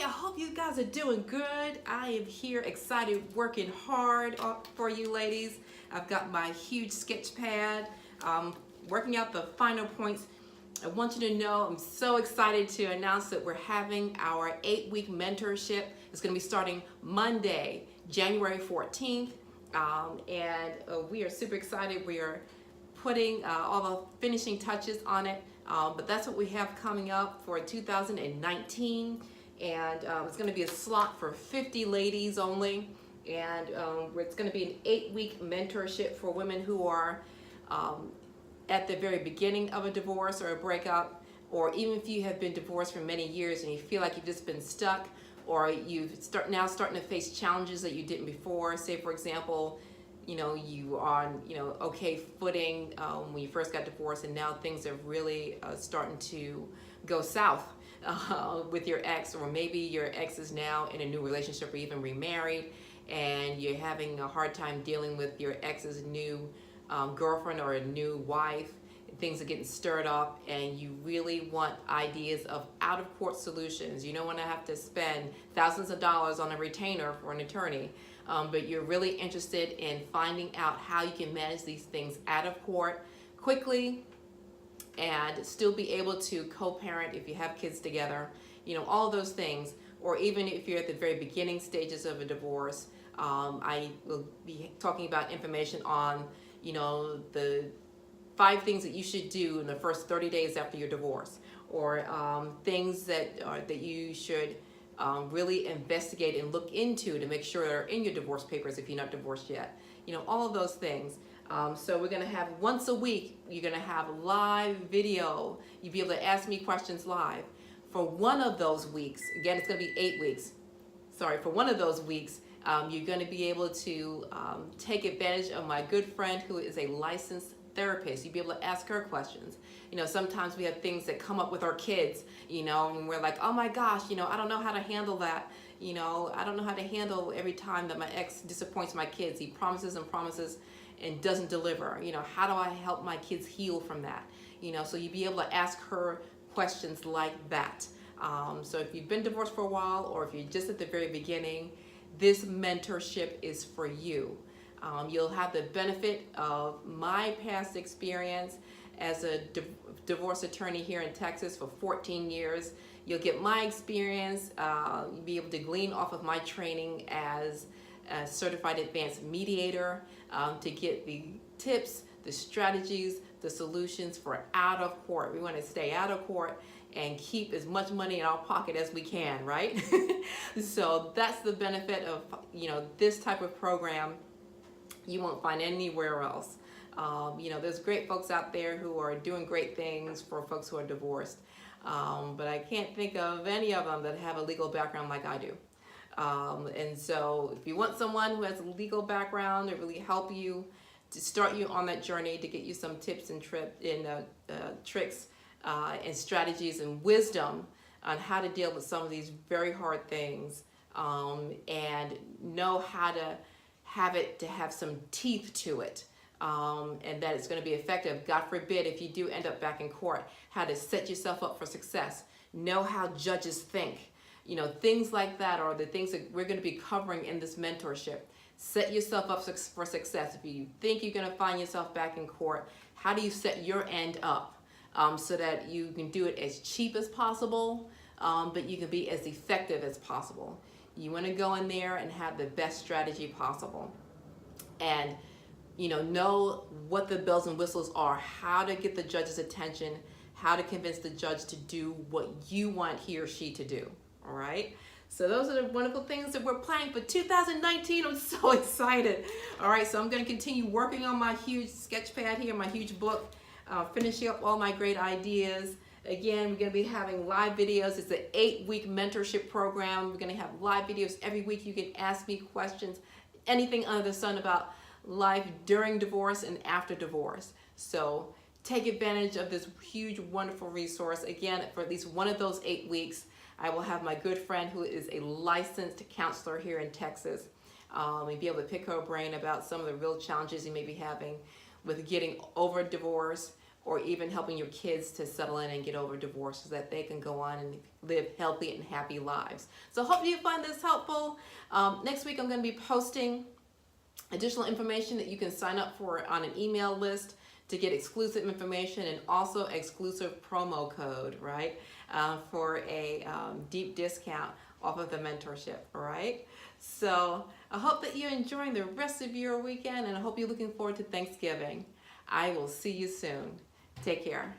I hope you guys are doing good. I am here excited, working hard for you ladies. I've got my huge sketch pad, working out the final points. I want you to know I'm so excited to announce that we're having our 8-week mentorship. It's going to be starting Monday, January 14th. We are super excited. We are putting all the finishing touches on it. But that's what we have coming up for 2019. And it's going to be a slot for 50 ladies only. And it's going to be an 8-week mentorship for women who are at the very beginning of a divorce or a breakup, or even if you have been divorced for many years and you feel like you've just been stuck, or you've now starting to face challenges that you didn't before. Say, for example, you are on okay footing when you first got divorced, and now things are really starting to go south with your ex, or maybe your ex is now in a new relationship or even remarried, and you're having a hard time dealing with your ex's new girlfriend or a new wife. Things are getting stirred up, and you really want ideas of out-of-court solutions. You don't want to have to spend thousands of dollars on a retainer for an attorney, but you're really interested in finding out how you can manage these things out of court quickly and still be able to co-parent if you have kids together, all those things. Or even if you're at the very beginning stages of a divorce, I will be talking about information on the 5 things that you should do in the first 30 days after your divorce, or things that you should really investigate and look into to make sure they're in your divorce papers if you're not divorced yet. All of those things. So we're going to have once a week, you're going to have live video. You'll be able to ask me questions live. For one of those weeks, again, it's going to be 8 weeks. Sorry, for one of those weeks, you're going to be able to take advantage of my good friend who is a licensed therapist. You'll be able to ask her questions. Sometimes we have things that come up with our kids, and we're like, oh my gosh, I don't know how to handle that. I don't know how to handle every time that my ex disappoints my kids. He promises and promises and doesn't deliver. How do I help my kids heal from that? So you'll be able to ask her questions like that. So if you've been divorced for a while, or if you're just at the very beginning, this mentorship is for you. You'll have the benefit of my past experience as a divorce attorney here in Texas for 14 years. You'll get my experience. You'll be able to glean off of my training as a certified advanced mediator to get the tips, the strategies, the solutions for out of court. We want to stay out of court and keep as much money in our pocket as we can, right? So that's the benefit of this type of program. You won't find anywhere else. There's great folks out there who are doing great things for folks who are divorced, but I can't think of any of them that have a legal background like I do. And so if you want someone who has a legal background to really help you, to start you on that journey, to get you some tips and tricks and strategies and wisdom on how to deal with some of these very hard things, and know how to have some teeth to it, and that it's going to be effective. God forbid if you do end up back in court, how to set yourself up for success. Know how judges think. Things like that are the things that we're going to be covering in this mentorship. Set yourself up for success. If you think you're going to find yourself back in court, how do you set your end up so that you can do it as cheap as possible, but you can be as effective as possible? You want to go in there and have the best strategy possible, and know what the bells and whistles are, how to get the judge's attention, how to convince the judge to do what you want he or she to do. All right, so those are the wonderful things that we're planning for 2019. I'm so excited. All right, so I'm going to continue working on my huge sketch pad here, my huge book, finishing up all my great ideas. Again, we're going to be having live videos. It's an 8-week mentorship program. We're going to have live videos every week. You can ask me questions, anything under the sun about life during divorce and after divorce. So take advantage of this huge, wonderful resource. Again, for at least one of those 8 weeks, I will have my good friend who is a licensed counselor here in Texas, and be able to pick her brain about some of the real challenges you may be having with getting over divorce, or even helping your kids to settle in and get over divorce so that they can go on and live healthy and happy lives. So hope you find this helpful. Next week I'm going to be posting additional information that you can sign up for on an email list to get exclusive information and also exclusive promo code, right, for a deep discount off of the mentorship, all right? So I hope that you're enjoying the rest of your weekend, and I hope you're looking forward to Thanksgiving. I will see you soon. Take care.